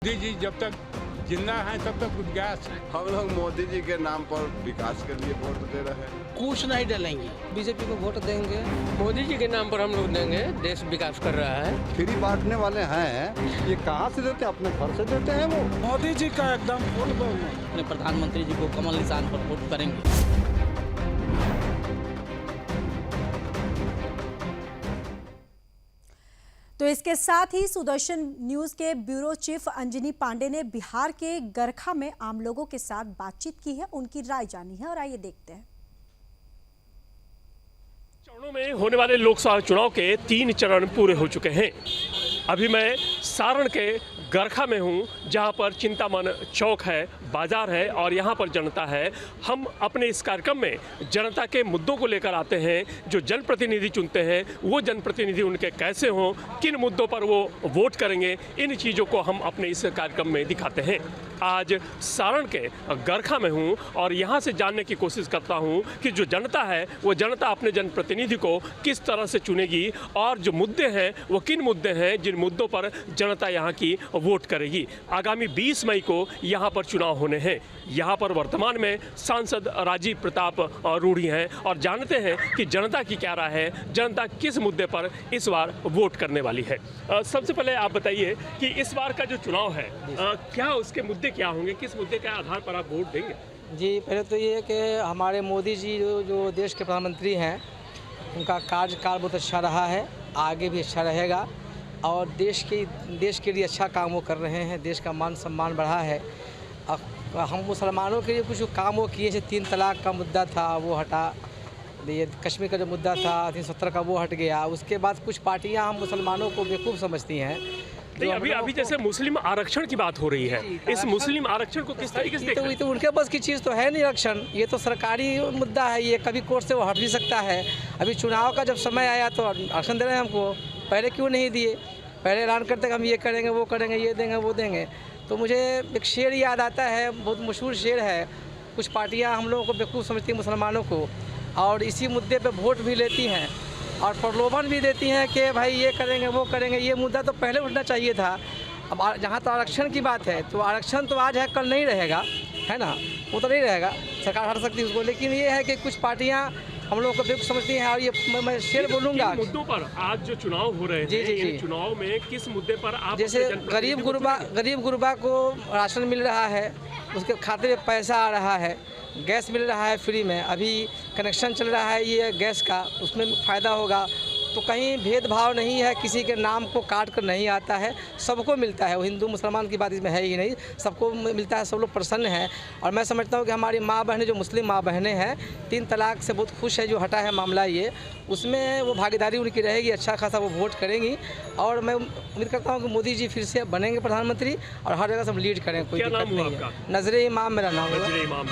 मोदी जी जब तक जिंदा हैं तब तक उद्गास है। हम लोग मोदी जी के नाम पर विकास के लिए वोट दे रहे हैं। कुछ नहीं डलेंगे, बीजेपी को वोट देंगे। मोदी जी के नाम पर हम लोग देंगे, देश विकास कर रहा है। फ्री बांटने वाले हैं, ये कहाँ से देते हैं? अपने घर से देते हैं वो। मोदी जी का एकदम फुल अपने प्रधानमंत्री जी को कमल निशान पर वोट करेंगे। तो इसके साथ ही सुदर्शन न्यूज के ब्यूरो चीफ अंजनी पांडे ने बिहार के गरखा में आम लोगों के साथ बातचीत की है, उनकी राय जानी है और आइए देखते हैं। चरणों में होने वाले लोकसभा चुनाव के 3 चरण पूरे हो चुके हैं। अभी मैं सारण के गरखा में हूं, जहां पर चिंतामन चौक है, बाजार है और यहां पर जनता है। हम अपने इस कार्यक्रम में जनता के मुद्दों को लेकर आते हैं। जो जनप्रतिनिधि चुनते हैं वो जनप्रतिनिधि उनके कैसे हों, किन मुद्दों पर वो वोट करेंगे, इन चीज़ों को हम अपने इस कार्यक्रम में दिखाते हैं। आज सारण के गरखा में हूं और यहां से जानने की कोशिश करता हूं कि जो जनता है वो जनता अपने जनप्रतिनिधि को किस तरह से चुनेगी और जो मुद्दे हैं वो किन मुद्दे हैं जिन मुद्दों पर जनता यहां की वोट करेगी। आगामी 20 मई को यहां पर चुनाव होने हैं। यहां पर वर्तमान में सांसद राजीव प्रताप रूढ़ी हैं और जानते हैं कि जनता की क्या राय है, जनता किस मुद्दे पर इस बार वोट करने वाली है। सबसे पहले आप बताइए कि इस बार का जो चुनाव है क्या उसके मुद्दे क्या होंगे, किस मुद्दे के आधार पर आप वोट देंगे? जी, पहले तो ये है कि हमारे मोदी जी जो देश के प्रधानमंत्री हैं, उनका कार्यकाल बहुत अच्छा रहा है, आगे भी अच्छा रहेगा और देश के लिए अच्छा काम वो कर रहे हैं। देश का मान सम्मान बढ़ा है। हम मुसलमानों के लिए कुछ काम वो किए, जैसे 3 तलाक का मुद्दा था वो हटा, ये कश्मीर का जो मुद्दा था 370 का वो हट गया। उसके बाद कुछ पार्टियां हम मुसलमानों को बेवकूफ़ समझती हैं। नहीं, अभी जैसे मुस्लिम आरक्षण की बात हो रही है, इस मुस्लिम आरक्षण को किस तरीके से तो उनके बस की चीज़ तो है नहीं आरक्षण, ये तो सरकारी मुद्दा है, ये कभी कोर्ट से वो हट भी सकता है। अभी चुनाव का जब समय आया तो आरक्षण दे रहे हैं हमको, पहले क्यों नहीं दिए? पहले ऐलान करते कि हम ये करेंगे, वो करेंगे, ये देंगे, वो देंगे। तो मुझे एक शेर याद आता है, बहुत मशहूर शेर है। कुछ पार्टियाँ हम लोगों को बेवकूफ़ समझती हैं मुसलमानों को, और इसी मुद्दे पे वोट भी लेती हैं और प्रलोभन भी देती हैं कि भाई ये करेंगे, वो करेंगे। ये मुद्दा तो पहले उठना चाहिए था। अब जहाँ तो आरक्षण की बात है, तो आरक्षण तो आज है, कल नहीं रहेगा, है ना? वो तो नहीं रहेगा, सरकार हट सकती है उसको। लेकिन ये है कि कुछ पार्टियाँ हम लोग को बेवकूफ़ समझती हैं। और ये मैं शेर बोलूँगा, मुद्दों पर आज जो चुनाव हो रहे हैं, जी। चुनाव में किस मुद्दे पर आप, जैसे गरीब गुरबा को राशन मिल रहा है, उसके खाते में पैसा आ रहा है, गैस मिल रहा है फ्री में, अभी कनेक्शन चल रहा है ये गैस का, उसमें फ़ायदा होगा। तो कहीं भेदभाव नहीं है, किसी के नाम को काट कर नहीं आता है, सबको मिलता है। वो हिंदू मुसलमान की बात इसमें है ही नहीं, सबको मिलता है, सब लोग प्रसन्न हैं। और मैं समझता हूँ कि हमारी माँ बहनें, जो मुस्लिम माँ बहनें हैं, 3 तलाक से बहुत खुश है, जो हटा है मामला ये, उसमें वो भागीदारी उनकी रहेगी, अच्छा खासा वो वोट करेंगी। और मैं उम्मीद करता हूँ कि मोदी जी फिर से बनेंगे प्रधानमंत्री और हर जगह से हम लीड करें। कोई दिक्कत नहीं है। नजरे इमाम मेरा नाम है। नजरे इमाम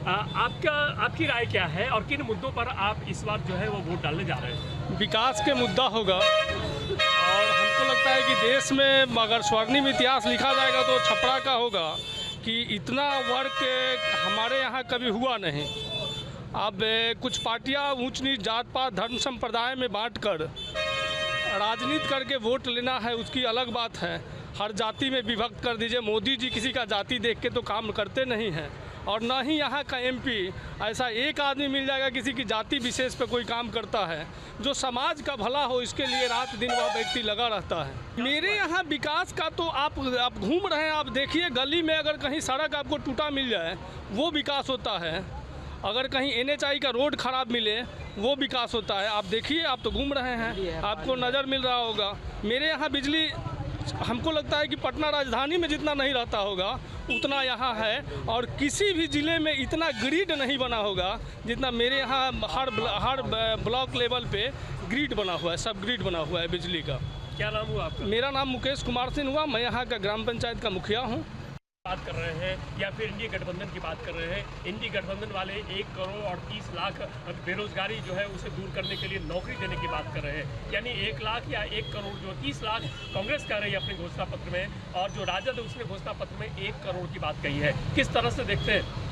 आपकी राय क्या है और किन मुद्दों पर आप इस बार जो है वो वोट डालने जा रहे हैं? विकास के मुद्दा होगा और हमको लगता है कि देश में अगर स्वर्णिम इतिहास लिखा जाएगा तो छपरा का होगा कि इतना वर्क हमारे यहाँ कभी हुआ नहीं। अब कुछ पार्टियाँ ऊंच नीच जात पात धर्म संप्रदाय में बांटकर राजनीति करके वोट लेना है, उसकी अलग बात है। हर जाति में विभक्त कर दीजिए। मोदी जी किसी का जाति देख के तो काम करते नहीं हैं और ना ही यहाँ का एमपी ऐसा एक आदमी मिल जाएगा किसी की जाति विशेष पे कोई काम करता है। जो समाज का भला हो इसके लिए रात दिन वह व्यक्ति लगा रहता है। मेरे यहाँ विकास का तो आप घूम रहे हैं, आप देखिए गली में अगर कहीं सड़क आपको टूटा मिल जाए वो विकास होता है, अगर कहीं NHI का रोड खराब मिले वो विकास होता है। आप देखिए, आप तो घूम रहे हैं, आपको नज़र मिल रहा होगा। मेरे यहाँ बिजली हमको लगता है कि पटना राजधानी में जितना नहीं रहता होगा उतना यहाँ है, और किसी भी ज़िले में इतना ग्रिड नहीं बना होगा जितना मेरे यहाँ हर ब्लॉक लेवल पे ग्रिड बना हुआ है, सब ग्रिड बना हुआ है बिजली का। क्या नाम हुआ आपका? मेरा नाम मुकेश कुमार सिंह हुआ, मैं यहाँ का ग्राम पंचायत का मुखिया हूँ। बात कर रहे हैं या फिर इंडिया गठबंधन की बात कर रहे हैं। इंडिया गठबंधन वाले 1 करोड़ और 30 लाख बेरोजगारी जो है उसे दूर करने के लिए नौकरी देने की बात कर रहे हैं। यानी 1 लाख या 1 करोड़ जो 30 लाख कांग्रेस कह रही है अपने घोषणा पत्र में, और जो राजद है उसने घोषणा पत्र में 1 करोड़ की बात कही है। किस तरह से देखते हैं?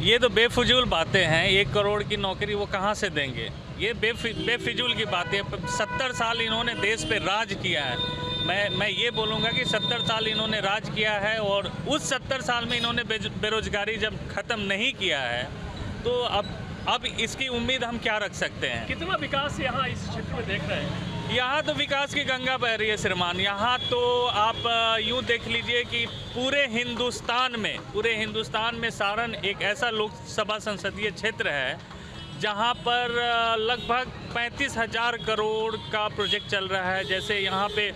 ये तो बेफिजूल बातें हैं। 1 करोड़ की नौकरी वो कहाँ से देंगे? ये बेफिजूल की बातें। 70 साल इन्होंने देश पे राज किया है, मैं ये बोलूँगा कि 70 साल इन्होंने राज किया है और उस 70 साल में इन्होंने बेरोजगारी जब ख़त्म नहीं किया है तो अब इसकी उम्मीद हम क्या रख सकते हैं। कितना विकास यहाँ इस क्षेत्र में देख रहे हैं? यहाँ तो विकास की गंगा बह रही है श्रीमान। यहाँ तो आप यूँ देख लीजिए कि पूरे हिंदुस्तान में सारण एक ऐसा लोकसभा संसदीय क्षेत्र है जहाँ पर लगभग 35,000 करोड़ का प्रोजेक्ट चल रहा है। जैसे यहाँ पे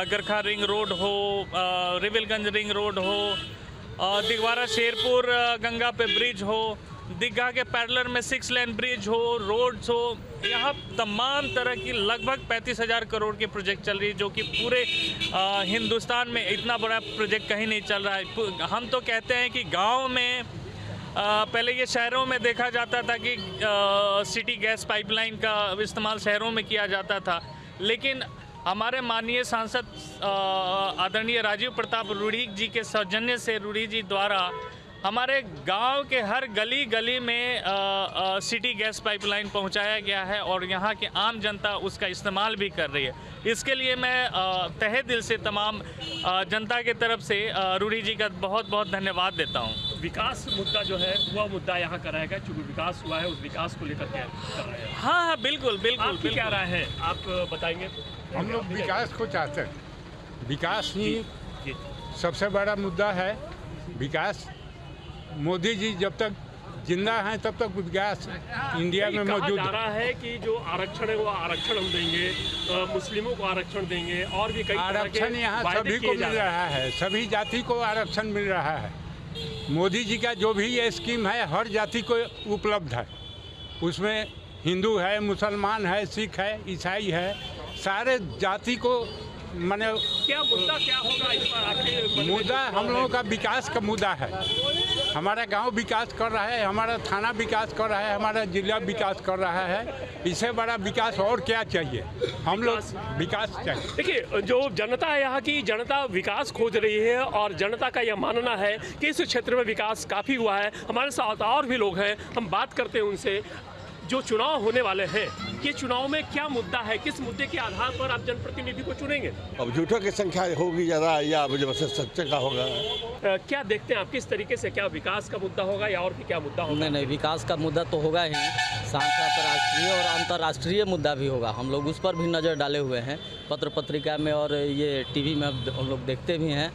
गरखा रिंग रोड हो, रिविलगंज रिंग रोड हो, दिगवारा शेरपुर गंगा पे ब्रिज हो, दीघा के पैरेलल में 6 लेन ब्रिज हो, रोड्स हो, यहाँ तमाम तरह की लगभग 35,000 करोड़ के प्रोजेक्ट चल रही है, जो कि पूरे हिंदुस्तान में इतना बड़ा प्रोजेक्ट कहीं नहीं चल रहा है। हम तो कहते हैं कि गांव में पहले ये शहरों में देखा जाता था कि सिटी गैस पाइपलाइन का इस्तेमाल शहरों में किया जाता था, लेकिन हमारे माननीय सांसद आदरणीय राजीव प्रताप रूढ़ी जी के सौजन्य से रूढ़ी जी द्वारा हमारे गांव के हर गली गली में सिटी गैस पाइपलाइन पहुंचाया गया है और यहाँ की आम जनता उसका इस्तेमाल भी कर रही है। इसके लिए मैं तहे दिल से तमाम जनता के तरफ से रूढ़ी जी का बहुत बहुत धन्यवाद देता हूँ। विकास मुद्दा जो है वह मुद्दा यहाँ का रहेगा, चूँकि विकास हुआ है उस विकास को लेकर क्या कर रहे हैं? हाँ, बिल्कुल बिल्कुल। आपकी क्या राय है, आप बताएंगे? हम लोग विकास को चाहते हैं, विकास ही सबसे बड़ा मुद्दा है। विकास मोदी जी जब तक जिंदा हैं तब तक विकास इंडिया में मौजूद जा रहा है कि जो आरक्षण है वो आरक्षण हम देंगे, मुस्लिमों को आरक्षण देंगे और भी कई आरक्षण यहाँ सभी को मिल रहा है, सभी जाति को आरक्षण मिल रहा है। मोदी जी का जो भी ये स्कीम है हर जाति को उपलब्ध है, उसमें हिंदू है, मुसलमान है, सिख है, ईसाई है, सारे जाति को माने क्या मुद्दा क्या होगा इस पर आखिर? मुद्दा हम लोगों का विकास का मुद्दा है। हमारा गांव विकास कर रहा है, हमारा थाना विकास कर रहा है, हमारा जिला विकास कर रहा है। इससे बड़ा विकास और क्या चाहिए? हम लोग विकास चाहिए। देखिए, जो जनता है, यहाँ की जनता विकास खोज रही है और जनता का यह मानना है कि इस क्षेत्र में विकास काफ़ी हुआ है। हमारे साथ और भी लोग हैं, हम बात करते हैं उनसे। जो चुनाव होने वाले हैं, ये चुनाव में क्या मुद्दा है, किस मुद्दे के आधार पर आप जनप्रतिनिधि को चुनेंगे? अब झूठों की संख्या होगी ज़्यादा या मुझे सच्चे का होगा? क्या देखते हैं आप, किस तरीके से, क्या विकास का मुद्दा होगा या और भी क्या मुद्दा होगा? नहीं, विकास का मुद्दा तो होगा ही, साथ साथ राष्ट्रीय और अंतर्राष्ट्रीय मुद्दा भी होगा। हम लोग उस पर भी नज़र डाले हुए हैं, पत्र पत्रिका में और ये टीवी में हम लोग देखते भी हैं।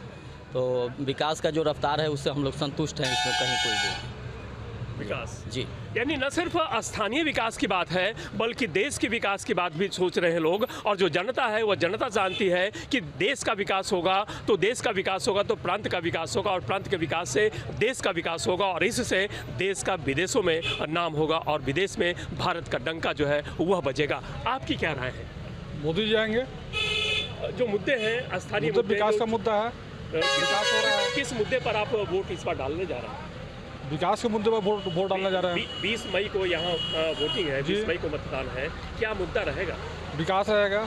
तो विकास का जो रफ्तार है उससे हम लोग संतुष्ट हैं, इसमें कहीं कोई भी विकास जी, यानी न सिर्फ स्थानीय विकास की बात है बल्कि देश के विकास की बात भी सोच रहे हैं लोग। और जो जनता है वह जनता जानती है कि देश का विकास होगा तो देश का विकास होगा तो प्रांत का विकास होगा और प्रांत के विकास से देश का विकास होगा और इससे देश का विदेशों में नाम होगा और विदेश में भारत का डंका जो है वह बजेगा। आपकी क्या राय है? मोदी जी आएंगे। जो मुद्दे हैं स्थानीय तो विकास का मुद्दा है, विकास हो रहा है। किस मुद्दे पर आप वोट इस बार डालने जा रहे हैं? विकास के मुद्दे पर वोट डालने जा रहे हैं। 20 मई को यहाँ वोटिंग है, 20 मई को मतदान है। क्या मुद्दा रहेगा? विकास रहेगा।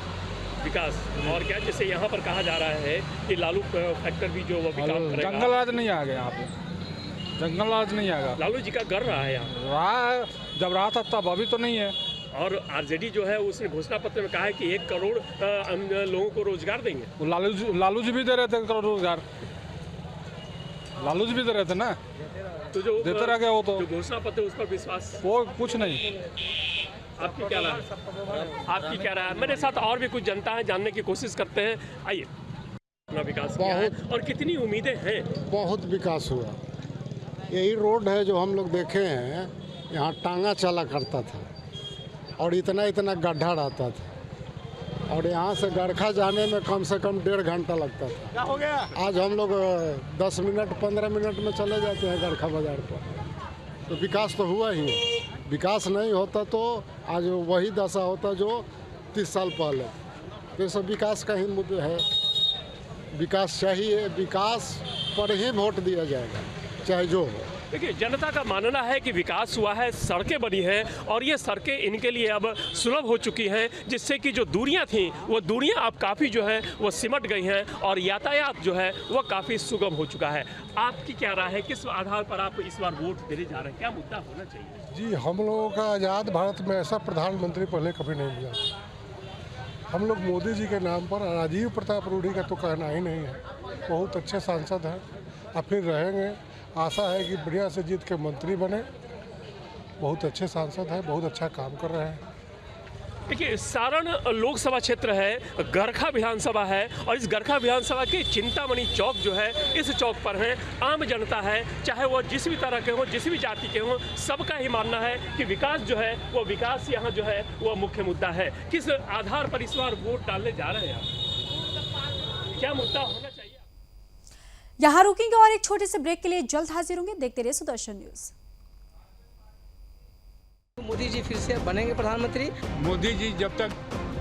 विकास और क्या, जैसे यहाँ पर कहा जा रहा है कि लालू फैक्टर भी जो वो विकास करेगा। जंगल राज नहीं आ गया यहाँ पे, जंगल राज नहीं आएगा। लालू जी का कर रहा है यहाँ, रहा है, जब रहा था तब, अभी तो नहीं है। और आरजेडी जो है उसने घोषणा पत्र में कहा है कि 1 करोड़ लोगों को रोजगार देंगे। लालू जी भी दे रहे थे करोड़ रोजगार, लालू जी भी दे रहे थे ना, तो जो देते रह गया वो तो। जो घोषणा पत्र उस पर विश्वास वो कुछ नहीं। आपकी क्या राय? आपकी क्या राय? मेरे साथ और भी कुछ जनता है, जानने की कोशिश करते हैं। आइए, अपना विकास किया है और कितनी उम्मीदें हैं? बहुत विकास हुआ। यही रोड है जो हम लोग देखे हैं, यहाँ टांगा चला करता था और इतना इतना गड्ढा रहता था और यहाँ से गरखा जाने में कम से कम 1.5 घंटा लगता था। क्या हो गया? आज हम लोग 10 मिनट 15 मिनट में चले जाते हैं गरखा बाजार पर। तो विकास तो हुआ ही। विकास नहीं होता तो आज वही दशा होता जो 30 साल पहले। तो सब विकास का ही मुद्दा है। विकास चाहिए, विकास पर ही वोट दिया जाएगा, चाहे जो हो। देखिए, जनता का मानना है कि विकास हुआ है, सड़कें बनी हैं और ये सड़कें इनके लिए अब सुलभ हो चुकी हैं, जिससे कि जो दूरियां थीं वो दूरियां अब काफ़ी जो है वो सिमट गई हैं और यातायात जो है वो काफ़ी सुगम हो चुका है। आपकी क्या राय है, किस आधार पर आप इस बार वोट देने जा रहे हैं? क्या मुद्दा होना चाहिए? जी, हम लोगों का आज़ाद भारत में ऐसा प्रधानमंत्री पहले कभी नहीं मिला। हम लोग मोदी जी के नाम पर राजीव प्रताप रूढ़ी का तो कहना ही नहीं है। बहुत अच्छे सांसद हैं और फिर रहेंगे। आशा है कि बढ़िया से जीत के मंत्री बने। बहुत अच्छे सांसद हैं, बहुत अच्छा काम कर रहे हैं। देखिए, सारण लोकसभा क्षेत्र है, गरखा विधानसभा है और इस गरखा विधानसभा के चिंतामणि चौक जो है, इस चौक पर है आम जनता है, चाहे वो जिस भी तरह के हो, जिस भी जाति के हो, सबका ही मानना है कि विकास जो है वो विकास यहाँ जो है वो मुख्य मुद्दा है। किस आधार पर इस बार वोट डालने जा रहे हैं आप? क्या मुद्दा होना चाहिए? यहाँ रुकेंगे और एक छोटे से ब्रेक के लिए जल्द हाजिर होंगे। देखते रहिए सुदर्शन न्यूज। मोदी जी फिर से बनेंगे प्रधानमंत्री। मोदी जी जब तक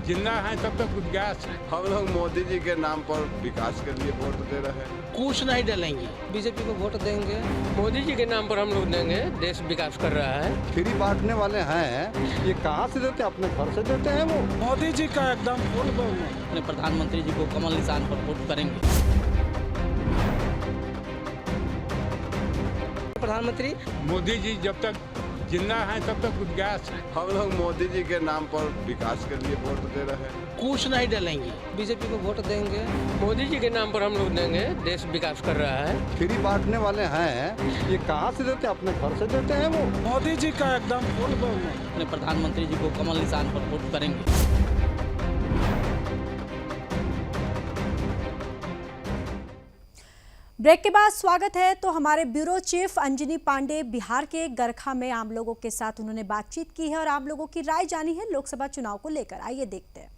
जिंदा हैं तब तक विकास। हम लोग मोदी जी के नाम पर विकास के लिए वोट दे रहे हैं। कुछ नहीं डालेंगे, बीजेपी को वोट देंगे। मोदी जी के नाम पर हम लोग देंगे, देश विकास कर रहा है। फ्री बांटने वाले हैं, ये कहाँ से देते हैं? अपने घर से देते हैं वो। मोदी जी का एकदम फुल बहुमत। अपने प्रधानमंत्री जी को कमल निशान पर वोट करेंगे। प्रधानमंत्री मोदी जी जब तक जिंदा हैं तब तक विकास। हम लोग मोदी जी के नाम पर विकास के लिए वोट दे रहे हैं। कुछ नहीं डालेंगे, बीजेपी को वोट देंगे। मोदी जी के नाम पर हम लोग देंगे, देश विकास कर रहा है। फ्री बांटने वाले हैं, ये कहाँ से देते हैं? अपने घर से देते हैं वो। मोदी जी का एकदम फुल बहुमत। अपने प्रधानमंत्री जी को कमल निशान पर वोट करेंगे। ब्रेक के बाद स्वागत है। तो हमारे ब्यूरो चीफ अंजनी पांडे बिहार के गरखा में आम लोगों के साथ उन्होंने बातचीत की है और आम लोगों की राय जानी है लोकसभा चुनाव को लेकर। आइए देखते हैं।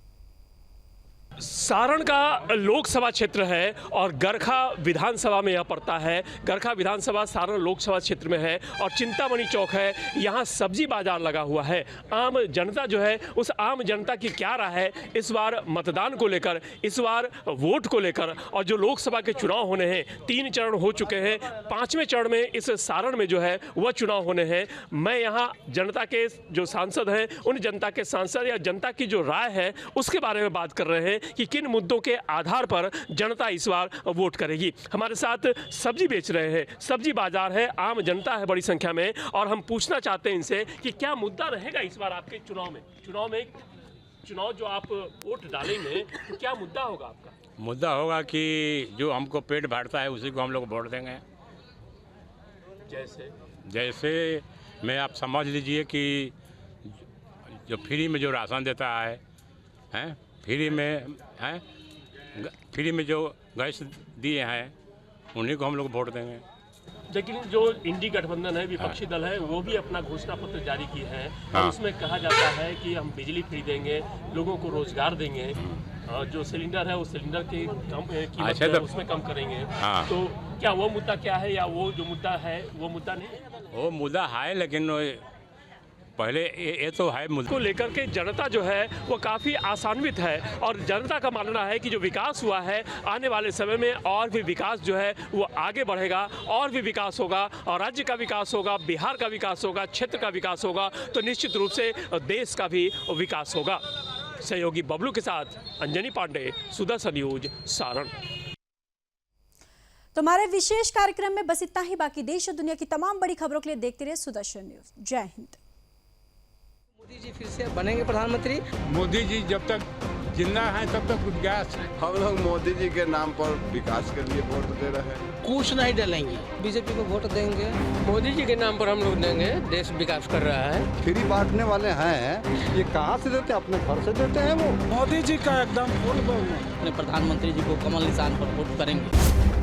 सारण का लोकसभा क्षेत्र है और गरखा विधानसभा में यह पड़ता है। गरखा विधानसभा सारण लोकसभा क्षेत्र में है और चिंतामणि चौक है, यहाँ सब्जी बाजार लगा हुआ है। आम जनता जो है, उस आम जनता की क्या राय है इस बार मतदान को लेकर, इस बार वोट को लेकर। और जो लोकसभा के चुनाव होने हैं, 3 चरण हो चुके हैं, 5वें चरण में इस सारण में जो है वह चुनाव होने हैं। मैं यहाँ जनता के जो सांसद हैं, उन जनता के सांसद या जनता की जो राय है उसके बारे में बात कर रहे हैं कि किन मुद्दों के आधार पर जनता इस बार वोट करेगी। हमारे साथ सब्जी बेच रहे हैं, सब्जी बाजार है, आम जनता है बड़ी संख्या में, और हम पूछना चाहते हैं इनसे कि क्या मुद्दा रहेगा इस बार आपके चुनाव जो आप वोट डालेंगे तो क्या मुद्दा होगा आपका? मुद्दा होगा कि जो हमको पेट भरता है उसी को हम लोग वोट देंगे। जैसे मैं आप समझ लीजिए कि जो फ्री में जो राशन देता है फ्री में जो गैस दिए हैं उन्हीं को हम लोग वोट देंगे। लेकिन जो इंडी गठबंधन है, विपक्षी दल है, वो भी अपना घोषणा पत्र जारी किए हैं और उसमें कहा जाता है कि हम बिजली फ्री देंगे, लोगों को रोजगार देंगे, जो सिलेंडर है वो सिलेंडर की कीमत है उसमें कम करेंगे। तो क्या वो मुद्दा क्या है, या वो जो मुद्दा है वो मुद्दा नहीं है? वो मुद्दा है, लेकिन पहले ये तो है मुद्दा को लेकर के जनता जो है वो काफ़ी आशान्वित है और जनता का मानना है कि जो विकास हुआ है आने वाले समय में और भी विकास जो है वो आगे बढ़ेगा, और भी विकास होगा, और राज्य का विकास होगा, बिहार का विकास होगा, क्षेत्र का विकास होगा, तो निश्चित रूप से देश का भी विकास होगा। सहयोगी बबलू के साथ अंजनी पांडे, सुदर्शन न्यूज, सारण। तो हमारे विशेष कार्यक्रम में बस इतना ही। बाकी देश और दुनिया की तमाम बड़ी खबरों के लिए देखते रहिए सुदर्शन न्यूज। जय हिंद। मोदी जी फिर से बनेंगे प्रधानमंत्री। मोदी जी जब तक जिंदा हैं तब तक विकास। हम लोग मोदी जी के नाम पर विकास के लिए वोट दे रहे हैं। कुछ नहीं डालेंगे, बीजेपी को वोट देंगे। मोदी जी के नाम पर हम लोग देंगे, देश विकास कर रहा है। फ्री बांटने वाले हैं, ये कहाँ से देते हैं? अपने घर से देते हैं वो। मोदी जी का एकदम फुल बहुमत। अपने प्रधानमंत्री जी को कमल निशान पर वोट करेंगे।